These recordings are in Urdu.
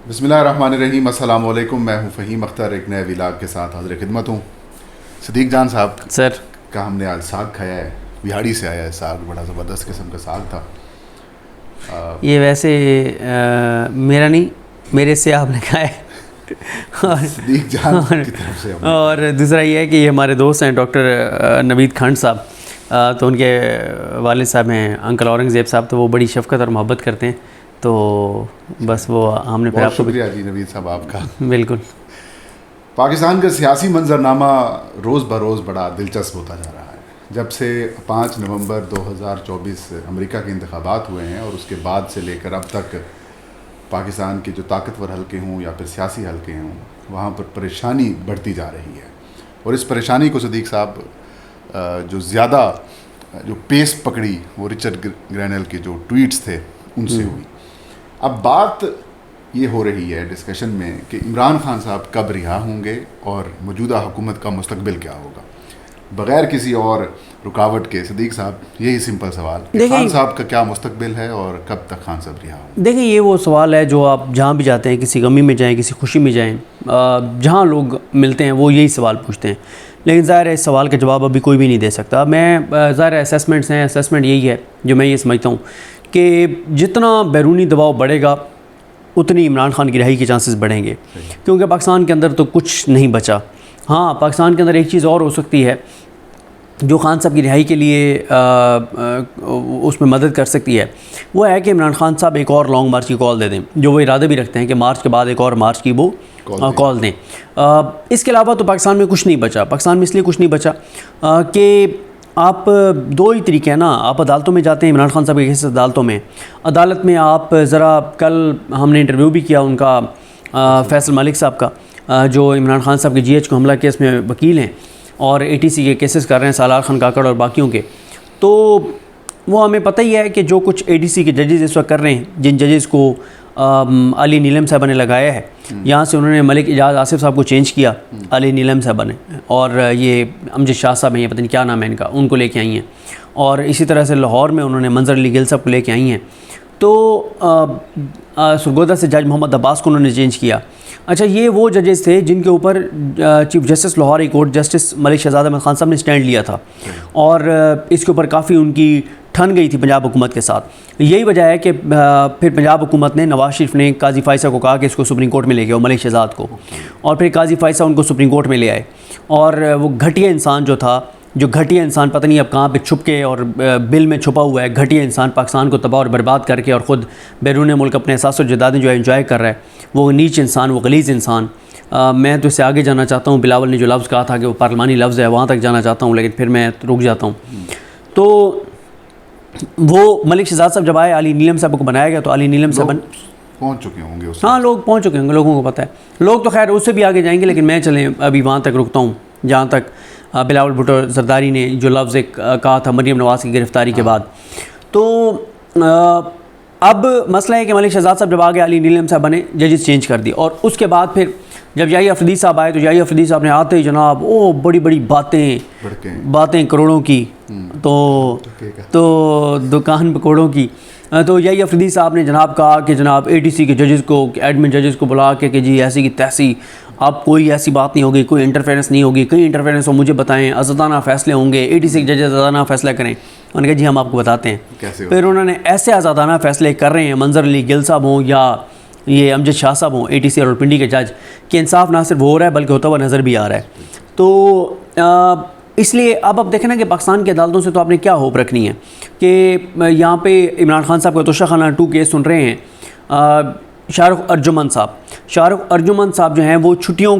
بسم اللہ الرحمن الرحیم. السلام علیکم. میں ہوں فہیم اختر, ایک نئے ولاگ کے ساتھ حاضر خدمت ہوں. صدیق جان صاحب سر کا ہم نے آج ساگ کھایا ہے, بہاڑی سے آیا ہے ساگ, بڑا زبردست قسم کا ساگ تھا. یہ ویسے میرا نہیں, میرے سے آپ نے کھایا ہے. صدیق جان کی طرف سے. اور دوسرا یہ ہے کہ یہ ہمارے دوست ہیں ڈاکٹر نوید کھنڈ صاحب, تو ان کے والد صاحب ہیں انکل اورنگزیب صاحب, تو وہ بڑی شفقت اور محبت کرتے ہیں, تو بس وہ ہم نے پھر آپ کو. شکریہ جی نوید صاحب آپ کا. بالکل. پاکستان کا سیاسی منظرنامہ روز بروز بڑا دلچسپ ہوتا جا رہا ہے. جب سے 5 نومبر 2024 امریکہ کے انتخابات ہوئے ہیں اور اس کے بعد سے لے کر اب تک پاکستان کے جو طاقتور حلقے ہوں یا پھر سیاسی حلقے ہوں, وہاں پر پریشانی بڑھتی جا رہی ہے. اور اس پریشانی کو صدیق صاحب جو زیادہ جو پیس پکڑی وہ رچرڈ گرینل کے جو ٹویٹس تھے ان سے ہوئی. اب بات یہ ہو رہی ہے ڈسکشن میں کہ عمران خان صاحب کب رہا ہوں گے اور موجودہ حکومت کا مستقبل کیا ہوگا, بغیر کسی اور رکاوٹ کے. صدیق صاحب یہی سمپل سوال, خان صاحب کا کیا مستقبل ہے اور کب تک خان صاحب رہا ہوں؟ دیکھیں یہ وہ سوال ہے جو آپ جہاں بھی جاتے ہیں, کسی غمی میں جائیں, کسی خوشی میں جائیں, جہاں لوگ ملتے ہیں وہ یہی سوال پوچھتے ہیں. لیکن ظاہر ہے اس سوال کا جواب ابھی کوئی بھی نہیں دے سکتا. میں ظاہر اسیسمنٹس ہیں, اسیسمنٹ یہی ہے جو میں یہ سمجھتا ہوں کہ جتنا بیرونی دباؤ بڑھے گا اتنی عمران خان کی رہائی کے چانسز بڑھیں گے, کیونکہ پاکستان کے اندر تو کچھ نہیں بچا. ہاں پاکستان کے اندر ایک چیز اور ہو سکتی ہے جو خان صاحب کی رہائی کے لیے اس میں مدد کر سکتی ہے, وہ ہے کہ عمران خان صاحب ایک اور لانگ مارچ کی کال دے دیں, جو وہ ارادہ بھی رکھتے ہیں کہ مارچ کے بعد ایک اور مارچ کی وہ کال دیں. اس کے علاوہ تو پاکستان میں کچھ نہیں بچا. پاکستان میں اس لیے کچھ نہیں بچا کہ آپ دو ہی طریقے ہیں نا, آپ عدالتوں میں جاتے ہیں, عمران خان صاحب کے کیسز عدالتوں میں, عدالت میں آپ ذرا, کل ہم نے انٹرویو بھی کیا ان کا فیصل ملک صاحب کا, جو عمران خان صاحب کے جی ایچ کو حملہ کیس میں وکیل ہیں اور ATC کے کیسز کر رہے ہیں, سالار خان کاکڑ اور باقیوں کے. تو وہ ہمیں پتہ ہی ہے کہ جو کچھ ADC کے ججز اس وقت کر رہے ہیں, جن ججز کو علی نیلم صاحبہ نے لگایا ہے, یہاں سے انہوں نے ملک اعجاز آصف صاحب کو چینج کیا, علی نیلم صاحبہ نے, اور یہ امجد شاہ صاحب ہیں, یہ پتہ نہیں کیا نام ہے ان کا, ان کو لے کے آئی ہیں. اور اسی طرح سے لاہور میں انہوں نے منظر علی گل صاحب کو لے کے آئی ہیں. تو سرگودا سے جج محمد عباس کو انہوں نے چینج کیا. اچھا, یہ وہ ججز تھے جن کے اوپر chief justice Lahore high court justice Malik Shahzad Ahmad Khan صاحب نے سٹینڈ لیا تھا, اور اس کے اوپر کافی ان کی ٹھن گئی تھی پنجاب حکومت کے ساتھ. یہی وجہ ہے کہ پھر پنجاب حکومت نے, نواز شریف نے قاضی فائزہ کو کہا کہ اس کو سپریم کورٹ میں لے گئے, ملک شہزاد کو, اور پھر قاضی فائزہ ان کو سپریم کورٹ میں لے آئے. اور وہ گھٹیا انسان جو تھا, جو گھٹیا انسان پتہ نہیں اب کہاں پہ چھپ کے اور بل میں چھپا ہوا ہے, گھٹیا انسان پاکستان کو تباہ اور برباد کر کے اور خود بیرون ملک اپنے احساس و جدادیں جو ہے انجوائے کر رہا ہے, وہ نیچ انسان, وہ غلیظ انسان. میں تو اس سے آگے جانا چاہتا ہوں. بلاول نے جو لفظ کہا تھا کہ وہ پارلیمانی لفظ ہے, وہاں تک جانا چاہتا ہوں, لیکن پھر میں رک جاتا ہوں. تو وہ ملک شہزاد صاحب جب آئے, علی نیلم صاحب کو بنایا گیا, تو علی نیلم صاحب پہنچ چکے ہوں گے. ہاں لوگ پہنچ چکے ہوں گے, لوگوں کو پتہ ہے. لوگ تو خیر اس سے بھی آگے جائیں گے, لیکن میں چلیں ابھی وہاں تک رکتا ہوں جہاں تک بلاول بھٹو زرداری نے جو لفظ ایک کہا تھا مریم نواز کی گرفتاری کے بعد. تو اب مسئلہ ہے کہ ملک شہزاد صاحب جب آگے, علی نیلم صاحب نے ججز چینج کر دی, اور اس کے بعد پھر جب یحییٰ افریدی صاحب آئے, تو یحییٰ افریدی صاحب نے آتے ہی جناب بڑی بڑی باتیں کروڑوں کی, تو دکان پکوڑوں کی. تو یحییٰ افریدی صاحب نے جناب کہا کہ جناب ATC کے ججز کو, ایڈمن ججز کو بلا کے کہ جی ایسی کی تیسی, اب کوئی ایسی بات نہیں ہوگی, کوئی انٹرفیرنس نہیں ہوگی, کہیں انٹرفیرنس ہو مجھے بتائیں, آزادانہ فیصلے ہوں گے, ATC کے ججز آزادانہ فیصلہ کریں. انہوں نے کہا جی ہم آپ کو بتاتے ہیں. پھر انہوں نے ایسے آزادانہ فیصلے کر رہے ہیں, منظر علی گل صاحب ہوں یا یہ امجد شاہ صاحب ہوں, ATC اور پنڈی کے جج, کہ انصاف نہ صرف ہو رہا ہے بلکہ ہوتا ہوا نظر بھی آ رہا ہے. تو اس لیے اب دیکھیں نا کہ پاکستان کی عدالتوں سے تو آپ نے کیا ہوپ رکھنی ہے کہ یہاں پہ عمران خان صاحب کا توشہ خانہ 2 کیس سن رہے ہیں. شاہ رخ ارجمن صاحب جو ہیں وہ سردیوں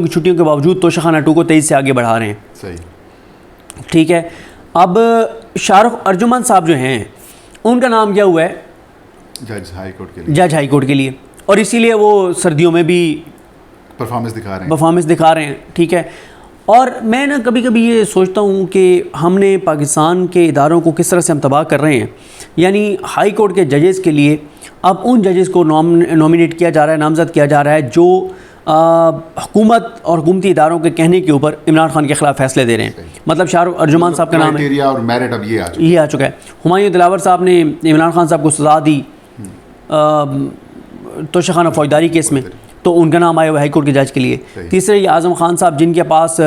کی چھٹیوں کے باوجود توشہ خانہ 2 کو 23 سے آگے بڑھا رہے ہیں. صحیح, ٹھیک ہے. اب شاہ رخ ارجمن صاحب جو ہیں ان کا نام کیا ہوا ہے, جج ہائی کورٹ کے لیے, اور اسی لیے وہ سردیوں میں بھی پرفارمنس دکھا رہے ہیں. ٹھیک ہے. اور میں نا کبھی کبھی یہ سوچتا ہوں کہ ہم نے پاکستان کے اداروں کو کس طرح سے ہم تباہ کر رہے ہیں. یعنی ہائی کورٹ کے ججز کے لیے اب ان ججز کو نامینیٹ کیا جا رہا ہے, نامزد کیا جا رہا ہے جو حکومت اور حکومتی اداروں کے کہنے کے اوپر عمران خان کے خلاف فیصلے دے رہے ہیں. مطلب شاہ رخ ارجمان صاحب کا نام ہے, یہ آ چکا ہے. ہمایوں دلاور صاحب نے عمران خان صاحب کو سزا دی توشخانہ فوجداری کیس میں، تو ان کا نام آیا ہوا ہائی کورٹ کے جج کے لیے. تیسرے یہ اعظم خان صاحب جن کے پاس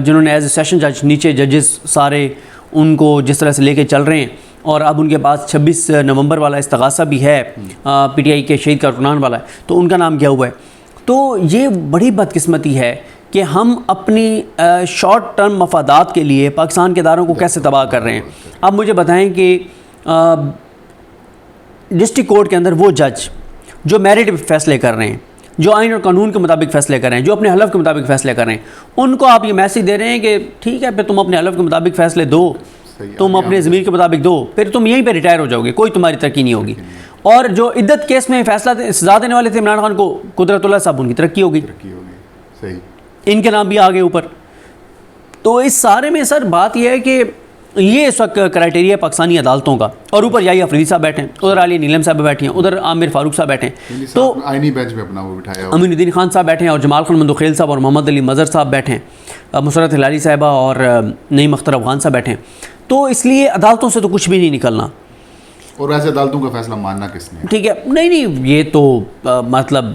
جنہوں نے ایز اے سیشن جج نیچے ججز سارے ان کو جس طرح سے لے کے چل رہے ہیں، اور اب ان کے پاس 26 نومبر والا استغاثہ بھی ہے پی ٹی آئی کے شہید کارکنان والا ہے، تو ان کا نام کیا ہوا ہے. تو یہ بڑی بدقسمتی ہے کہ ہم اپنی شارٹ ٹرم مفادات کے لیے پاکستان کے اداروں کو کیسے تباہ کر رہے ہیں. اب مجھے بتائیں کہ ڈسٹرکٹ کورٹ کے اندر وہ جج جو میرٹ پہ فیصلے کر رہے ہیں، جو آئین اور قانون کے مطابق فیصلے کر رہے ہیں، جو اپنے حلف کے مطابق فیصلے کر رہے ہیں، ان کو آپ یہ میسج دے رہے ہیں کہ ٹھیک ہے پھر تم اپنے حلف کے مطابق فیصلے دو، تم اپنے ضمیر کے مطابق دو، پھر تم یہیں پہ ریٹائر ہو جاؤ گے، کوئی تمہاری ترقی نہیں ہوگی. اور جو عدت کیس میں فیصلہ سزا دینے والے تھے عمران خان کو، قدرت اللہ صاحب، ان کی ترقی ہوگی، ان کے نام بھی آگے اوپر. تو اس سارے میں سر بات یہ ہے کہ یہ اس وقت کرائٹیریا پاکستانی عدالتوں کا، اور اوپر یحییٰ افریدی صاحب بیٹھے ہیں، ادھر علی نیلم صاحب بیٹھے ہیں، ادھر عامر فاروق صاحب بیٹھے ہیں، تو آئینی بینچ پہ اپنا وہ بٹھایا امین الدین خان صاحب بیٹھے ہیں، اور جمال خان مندوخیل صاحب اور محمد علی مظہر صاحب بیٹھے ہیں، مسرت ہلالی صاحبہ اور نعیم اختر افغان صاحب بیٹھے ہیں. تو اس لیے عدالتوں سے تو کچھ بھی نہیں نکلنا. اور ایسے عدالتوں کا فیصلہ ماننا کس نے؟ ٹھیک ہے، نہیں یہ تو مطلب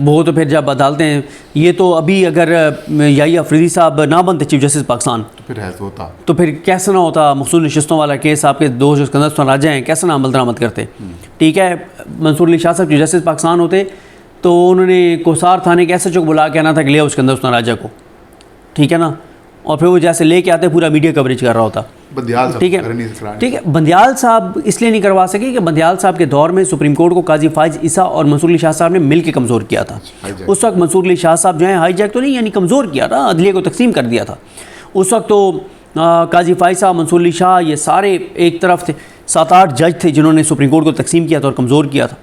وہ تو پھر جب عدالتیں، یہ تو ابھی اگر یحییٰ افریدی صاحب نہ بنتے چیف جسٹس پاکستان تو پھر کیسے نہ ہوتا مخصوص نشستوں والا کیس، آپ کے دو جو اسکندر راجہ ہیں کیسے نہ عمل درآمد کرتے. ٹھیک ہے، منصور علی شاہ صاحب چیف جسٹس پاکستان ہوتے تو انہوں نے کوسار تھانے کے ایس ایچ او کو بلا کے آنا تھا کہ لے آؤ اسکندر راجہ کو، ٹھیک ہے نا، اور پھر وہ جیسے لے کے آتے پورا میڈیا کوریج کر رہا ہوتا. ٹھیک ہے، بندیال صاحب اس لیے نہیں کروا سکے کہ بندیال صاحب کے دور میں سپریم کورٹ کو قاضی فائز عیسیٰ اور منصور علی شاہ صاحب نے مل کے کمزور کیا تھا. اس وقت منصور علی شاہ صاحب جو ہیں ہائی جیک تو نہیں، یعنی کمزور کیا تھا، عدلیہ کو تقسیم کر دیا تھا. اس وقت تو قاضی فائز صاحب، منصور علی شاہ، یہ سارے ایک طرف تھے، 7-8 جج تھے جنہوں نے سپریم کورٹ کو تقسیم کیا تھا اور کمزور کیا تھا.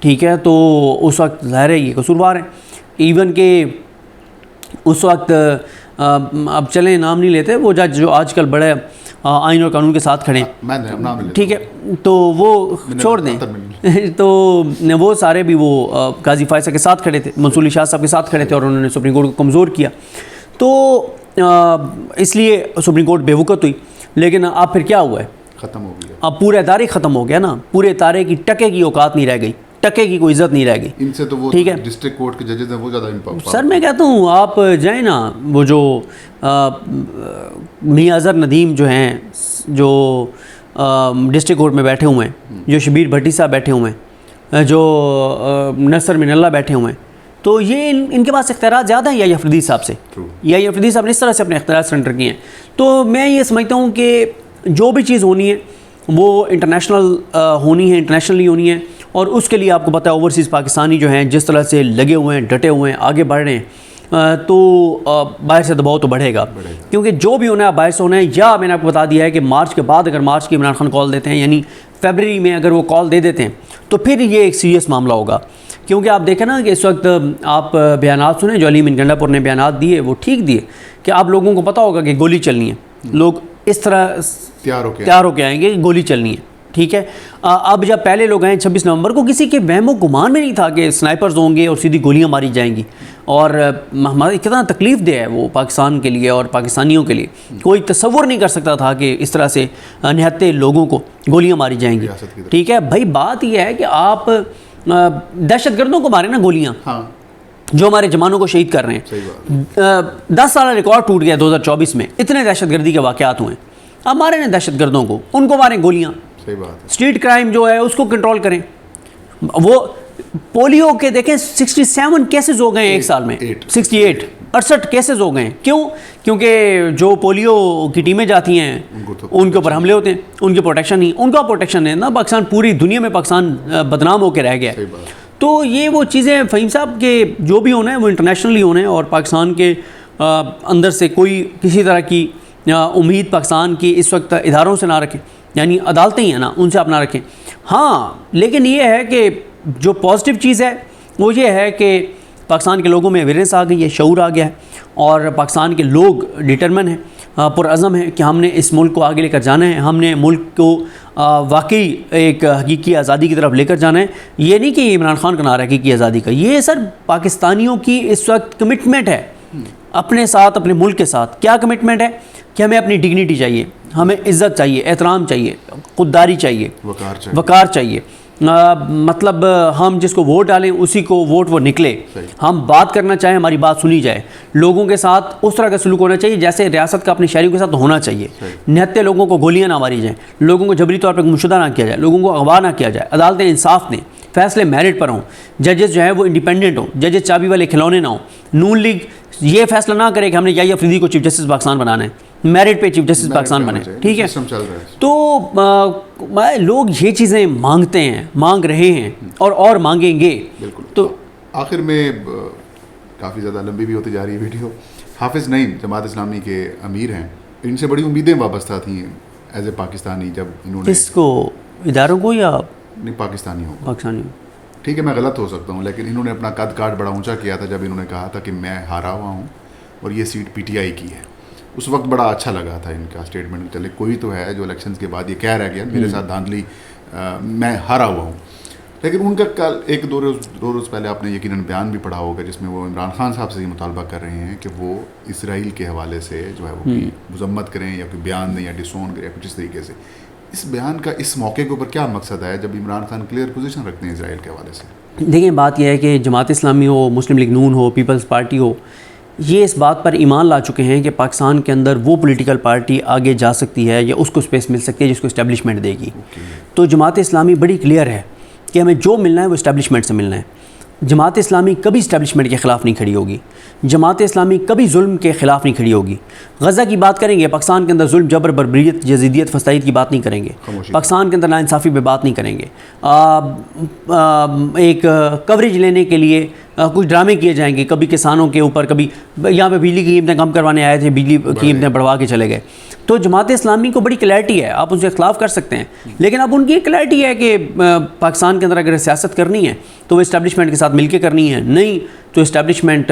ٹھیک ہے، تو اس وقت ظاہر ہے یہ قصوروار ہیں. ایون کہ اس وقت اب چلیں نام نہیں لیتے، وہ جج جو آج کل بڑے آئین اور قانون کے ساتھ کھڑے ہیں، ٹھیک ہے، تو وہ چھوڑ دیں، تو وہ سارے بھی وہ قاضی فائز صاحب کے ساتھ کھڑے تھے، منصور علی شاہ صاحب کے ساتھ کھڑے تھے، اور انہوں نے سپریم کورٹ کو کمزور کیا. تو اس لیے سپریم کورٹ بے وقت ہوئی. لیکن اب پھر کیا ہوا ہے؟ ختم ہو گیا. اب پورے ادارے ختم ہو گیا نا، پورے ادارے کی ٹکے کی اوقات نہیں رہ گئی، ٹکے کی کوئی عزت نہیں رہ گئی. ان سے تو وہ ٹھیک ہے، ڈسٹرکٹ کورٹ کے ججز ہیں وہ زیادہ امپاور. سر میں کہتا ہوں آپ جائیں نا، وہ جو میاں اظہر ندیم جو ہیں، جو ڈسٹرکٹ کورٹ میں بیٹھے ہوئے ہیں، جو شبیر بھٹی صاحب بیٹھے ہوئے ہیں، جو نصر من اللہ بیٹھے ہوئے ہیں، تو یہ ان کے پاس اختیارات زیادہ ہیں یحییٰ افریدی صاحب سے. یحییٰ افریدی صاحب نے اس طرح سے اپنے اختیارات سرنڈر کیے ہیں. تو میں یہ سمجھتا ہوں کہ جو بھی چیز ہونی ہے وہ انٹرنیشنل ہونی ہے، انٹرنیشنلی ہونی ہے، اور اس کے لیے آپ کو پتہ ہے اوورسیز پاکستانی جو ہیں جس طرح سے لگے ہوئے ہیں، ڈٹے ہوئے ہیں، آگے بڑھ رہے ہیں، تو باہر سے دباؤ تو بڑھے گا، کیونکہ جو بھی ہونا ہے باہر سے ہونا ہے. یا میں نے آپ کو بتا دیا ہے کہ مارچ کے بعد اگر مارچ کی عمران خان کال دیتے ہیں، یعنی فیبرری میں اگر وہ کال دے دیتے ہیں، تو پھر یہ ایک سیریس معاملہ ہوگا. کیونکہ آپ دیکھیں نا کہ اس وقت آپ بیانات سنیں جو علی من گنڈا پور نے بیانات دیے، وہ ٹھیک دیے کہ آپ لوگوں کو پتہ ہوگا کہ گولی چلنی ہے، لوگ اس طرح تیار ہو کے آئیں گے کہ گولی چلنی ہے. ٹھیک ہے، اب جب پہلے لوگ آئیں 26 نومبر کو، کسی کے وہم و گمان میں نہیں تھا کہ سنائپرز ہوں گے اور سیدھی گولیاں ماری جائیں گی، اور ہمارا کتنا تکلیف دہ ہے وہ پاکستان کے لیے اور پاکستانیوں کے لیے. کوئی تصور نہیں کر سکتا تھا کہ اس طرح سے نہتے لوگوں کو گولیاں ماری جائیں گی. ٹھیک ہے بھائی، بات یہ ہے کہ آپ دہشت گردوں کو ماریں نا گولیاں، جو ہمارے جوانوں کو شہید کر رہے ہیں. 10 سالہ ریکارڈ ٹوٹ گیا 2024 میں، اتنے دہشت گردی کے واقعات ہوئے ہیں. اب مارے نا دہشت گردوں کو، ان کو ماریں گولیاں. اسٹریٹ کرائم جو ہے اس کو کنٹرول کریں. وہ پولیو کے دیکھیں 67 کیسز ہو گئے ہیں ایک سال میں، 68 کیسز ہو گئے ہیں. کیوں؟ کیونکہ جو پولیو کی ٹیمیں جاتی ہیں ان کے اوپر حملے ہوتے ہیں، ان کی پروٹیکشن نہیں، ان کا پروٹیکشن ہے نا. پاکستان پوری دنیا میں پاکستان بدنام ہو کے رہ گیا ہے. تو یہ وہ چیزیں فہیم صاحب کے جو بھی ہونا ہے وہ انٹرنیشنلی ہونا ہے، اور پاکستان کے اندر سے کوئی کسی طرح کی امید پاکستان کی اس وقت اداروں سے نہ رکھیں، یعنی عدالتیں ہی ہیں نا، ان سے آپ نہ رکھیں. ہاں لیکن یہ ہے کہ جو پازیٹیو چیز ہے وہ یہ ہے کہ پاکستان کے لوگوں میں اویئرنیس آ گئی ہے، شعور آ گیا ہے، اور پاکستان کے لوگ ڈٹرمن ہیں، پرعزم ہیں کہ ہم نے اس ملک کو آگے لے کر جانا ہے، ہم نے ملک کو واقعی ایک حقیقی آزادی کی طرف لے کر جانا ہے. یہ نہیں کہ یہ عمران خان کا نعرہ ہے حقیقی آزادی کا، یہ سر پاکستانیوں کی اس وقت کمٹمنٹ ہے اپنے ساتھ، اپنے ملک کے ساتھ. کیا کمٹمنٹ ہے؟ کہ ہمیں اپنی ڈگنیٹی چاہیے، ہمیں عزت چاہیے، احترام چاہیے، خودداری چاہیے، وقار چاہیے. مطلب ہم جس کو ووٹ ڈالیں اسی کو ووٹ وہ نکلے. ہم بات کرنا چاہیں ہماری بات سنی جائے. لوگوں کے ساتھ اس طرح کا سلوک ہونا چاہیے جیسے ریاست کا اپنے شہریوں کے ساتھ ہونا چاہیے. نہتے لوگوں کو گولیاں نہ ماری جائیں, لوگوں کو جبری طور پر مشدہ نہ کیا جائے, لوگوں کو اغوا نہ کیا جائے, عدالتیں انصاف دیں, فیصلے میرٹ پر ہوں, ججز جو ہیں وہ انڈیپینڈنٹ ہوں, ججز چابی والے کھلونے نہ ہوں. نون لیگ یہ فیصلہ نہ کرے کہ ہم نے یحییٰ افریدی کو چیف جسٹس پاکستان بنانا ہے, میرٹ پہ چیف جسٹس پاکستان بنے. ٹھیک ہے, تو لوگ یہ چیزیں مانگتے ہیں, مانگ رہے ہیں اور مانگیں گے. بالکل. تو آخر میں کافی زیادہ لمبی بھی ہوتی جا رہی ہے ویڈیو. حافظ نعیم جماعت اسلامی کے امیر ہیں, ان سے بڑی امیدیں وابستہ تھیں ایز اے پاکستانی جب انہوں نے اس کو اداروں کو یا نہیں پاکستانی ہو پاکستانی ٹھیک ہے میں غلط ہو سکتا ہوں, لیکن انہوں نے اپنا قد کاٹ بڑا اونچا کیا تھا جب انہوں نے کہا تھا کہ میں ہارا ہوا ہوں اور یہ سیٹ پی ٹی آئی کی ہے. اس وقت بڑا اچھا لگا تھا ان کا اسٹیٹمنٹ, چلے کوئی تو ہے جو الیکشنز کے بعد یہ کہہ رہا گیا میرے ساتھ دھاندلی, میں ہارا ہوا ہوں. لیکن ان کا کل ایک دو روز پہلے آپ نے یقیناً بیان بھی پڑھا ہوگا جس میں وہ عمران خان صاحب سے یہ مطالبہ کر رہے ہیں کہ وہ اسرائیل کے حوالے سے جو ہے وہ مذمت کریں یا کوئی بیان دیں یا ڈسون کریں کچھ اس طریقے سے. اس بیان کا اس موقع کے اوپر کیا مقصد ہے جب عمران خان کلیئر پوزیشن رکھتے ہیں اسرائیل کے حوالے سے؟ دیکھیں بات یہ ہے کہ جماعت اسلامی ہو, مسلم لیگ نون ہو, پیپلز پارٹی ہو, یہ اس بات پر ایمان لا چکے ہیں کہ پاکستان کے اندر وہ پولیٹیکل پارٹی آگے جا سکتی ہے یا اس کو اسپیس مل سکتی ہے جس کو اسٹیبلشمنٹ دے گی. تو جماعت اسلامی بڑی کلیئر ہے کہ ہمیں جو ملنا ہے وہ اسٹیبلشمنٹ سے ملنا ہے. جماعت اسلامی کبھی اسٹیبلشمنٹ کے خلاف نہیں کھڑی ہوگی, جماعت اسلامی کبھی ظلم کے خلاف نہیں کھڑی ہوگی. غزہ کی بات کریں گے, پاکستان کے اندر ظلم, جبر, بربریت, یزیدیت, فسادیت کی بات نہیں کریں گے, پاکستان کے اندر ناانصافی پہ بات نہیں کریں گے. ایک کوریج لینے کے لیے کچھ ڈرامے کیے جائیں گے, کبھی کسانوں کے اوپر, کبھی یہاں پہ بجلی کی قیمتیں کم کروانے آئے تھے, بجلی کی قیمتیں بڑھوا کے چلے گئے. تو جماعت اسلامی کو بڑی کلیئرٹی ہے, آپ ان سے اختلاف کر سکتے ہیں, لیکن اب ان کی کلیئرٹی ہے کہ پاکستان کے اندر اگر سیاست کرنی ہے تو وہ اسٹیبلشمنٹ کے ساتھ مل کے کرنی ہے, نہیں تو اسٹیبلشمنٹ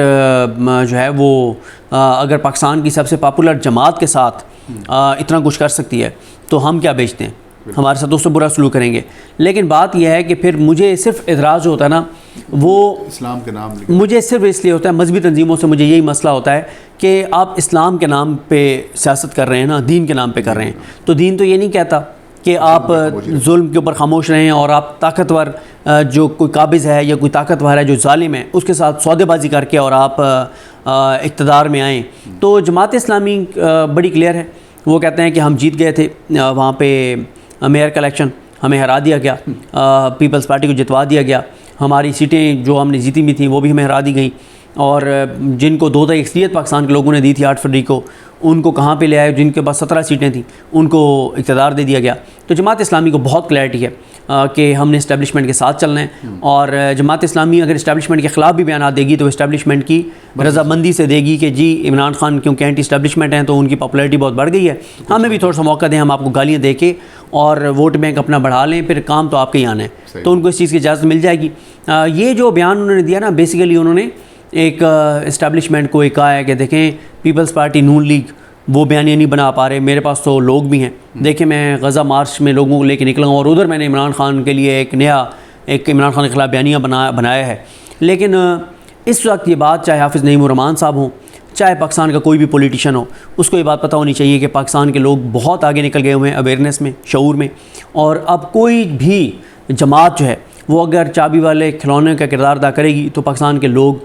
جو ہے وہ اگر پاکستان کی سب سے پاپولر جماعت کے ساتھ اتنا کچھ کر سکتی ہے تو ہم کیا بیچتے ہیں, ہمارے ساتھ اس سے برا سلوک کریں گے. لیکن بات یہ ہے کہ پھر مجھے صرف اعتراض جو ہوتا ہے نا وہ اسلام کے نام مجھے صرف اس لیے ہوتا ہے, مذہبی تنظیموں سے مجھے یہی مسئلہ ہوتا ہے کہ آپ اسلام کے نام پہ سیاست کر رہے ہیں نا, دین کے نام پہ کر رہے ہیں. تو دین تو یہ نہیں کہتا کہ آپ ظلم کے اوپر خاموش رہیں اور آپ طاقتور جو کوئی قابض ہے یا کوئی طاقتور ہے جو ظالم ہے اس کے ساتھ سودے بازی کر کے اور آپ اقتدار میں آئیں. تو جماعت اسلامی بڑی کلیئر ہے, وہ کہتے ہیں کہ ہم جیت گئے تھے وہاں پہ میئر کا الیکشن, ہمیں ہرا دیا گیا, پیپلز پارٹی کو جتوا دیا گیا, ہماری سیٹیں جو ہم نے جیتی بھی تھیں وہ بھی ہمیں ہرا دی گئیں, اور جن کو 2 اکثریت پاکستان کے لوگوں نے دی تھی 8 فروری کو, ان کو کہاں پہ لے آئے, جن کے پاس 17 سیٹیں تھیں ان کو اقتدار دے دیا گیا. تو جماعت اسلامی کو بہت کلیئرٹی ہے کہ ہم نے اسٹیبلشمنٹ کے ساتھ چلنا ہے, اور جماعت اسلامی اگر اسٹیبلشمنٹ کے خلاف بھی بیانات دے گی تو اسٹیبلشمنٹ کی رضامندی سے دے گی کہ جی عمران خان کیونکہ اینٹی اسٹیبلشمنٹ ہیں تو ان کی پاپولیرٹی بہت بڑھ گئی ہے, ہمیں بھی تھوڑا سا موقع دیں, ہم آپ کو گالیاں دے کے اور ووٹ بینک اپنا بڑھا لیں, پھر کام تو آپ کے ہی آنا ہے. تو ان کو اس چیز کی اجازت مل جائے گی. یہ جو بیان انہوں نے دیا نا, بیسیکلی انہوں نے ایک اسٹیبلشمنٹ کو ایک کہا ہے کہ دیکھیں پیپلز پارٹی نون لیگ وہ بیانیہ نہیں بنا پا رہے, میرے پاس تو لوگ بھی ہیں, دیکھیں میں غزہ مارچ میں لوگوں کو لے کے نکلا ہوں اور ادھر میں نے عمران خان کے لیے ایک عمران خان کے خلاف بیانیہ بنایا ہے. لیکن اس وقت یہ بات چاہے حافظ نعیم الرحمان صاحب ہوں, چاہے پاکستان کا کوئی بھی پولیٹیشین ہو, اس کو یہ بات پتہ ہونی چاہیے کہ پاکستان کے لوگ بہت آگے نکل گئے ہوئے ہیں اویئرنیس میں, شعور میں, اور اب کوئی بھی جماعت جو ہے وہ اگر چابی والے کھلونے کا کردار ادا کرے گی تو پاکستان کے لوگ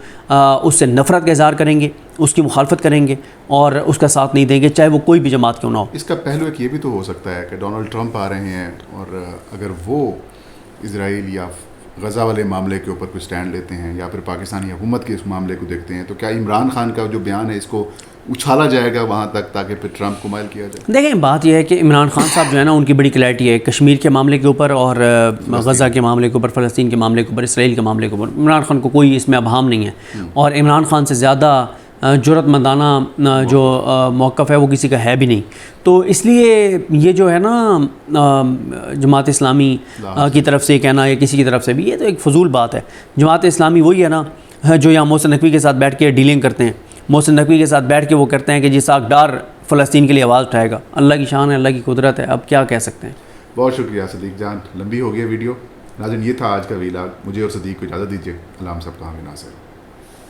اس سے نفرت کا اظہار کریں گے, اس کی مخالفت کریں گے اور اس کا ساتھ نہیں دیں گے, چاہے وہ کوئی بھی جماعت کیوں نہ ہو. اس کا پہلو ایک یہ بھی تو ہو سکتا ہے کہ ڈونلڈ ٹرمپ آ رہے ہیں, اور اگر وہ اسرائیل یا غزہ والے معاملے کے اوپر کوئی سٹینڈ لیتے ہیں یا پھر پاکستانی حکومت کے اس معاملے کو دیکھتے ہیں, تو کیا عمران خان کا جو بیان ہے اس کو اچھالا جائے گا وہاں تک تاکہ پھر ٹرمپ کو مائل کیا جائے؟ دیکھیں بات یہ ہے کہ عمران خان صاحب جو ہے نا ان کی بڑی کلیئرٹی ہے کشمیر کے معاملے کے اوپر اور غزہ کے معاملے کے اوپر, فلسطین کے معاملے کے اوپر, اسرائیل کے معاملے کے اوپر. عمران خان کو کوئی اس میں ابہام نہیں ہے, اور عمران خان سے زیادہ جرأت مندانہ جو موقف ہے وہ کسی کا ہے بھی نہیں. تو اس لیے یہ جو ہے نا جماعت اسلامی کی طرف سے کہنا یا کسی کی طرف سے بھی, یہ تو ایک فضول بات ہے. جماعت اسلامی وہی ہے نا جو یہاں محسن نقوی کے ساتھ بیٹھ کے ڈیلنگ کرتے ہیں, محسن نقوی کے ساتھ بیٹھ کے وہ کرتے ہیں کہ جی ساکھ ڈار فلسطین کے لیے آواز اٹھائے گا. اللہ کی شان ہے, اللہ کی قدرت ہے, اب کیا کہہ سکتے ہیں. بہت شکریہ صدیق جان, لمبی ہو گئی ویڈیو. ناظرین یہ تھا آج کا ویلاگ, مجھے اور صدیق کو اجازت دیجیے. اللہ ہم سب کا حامی ناصر.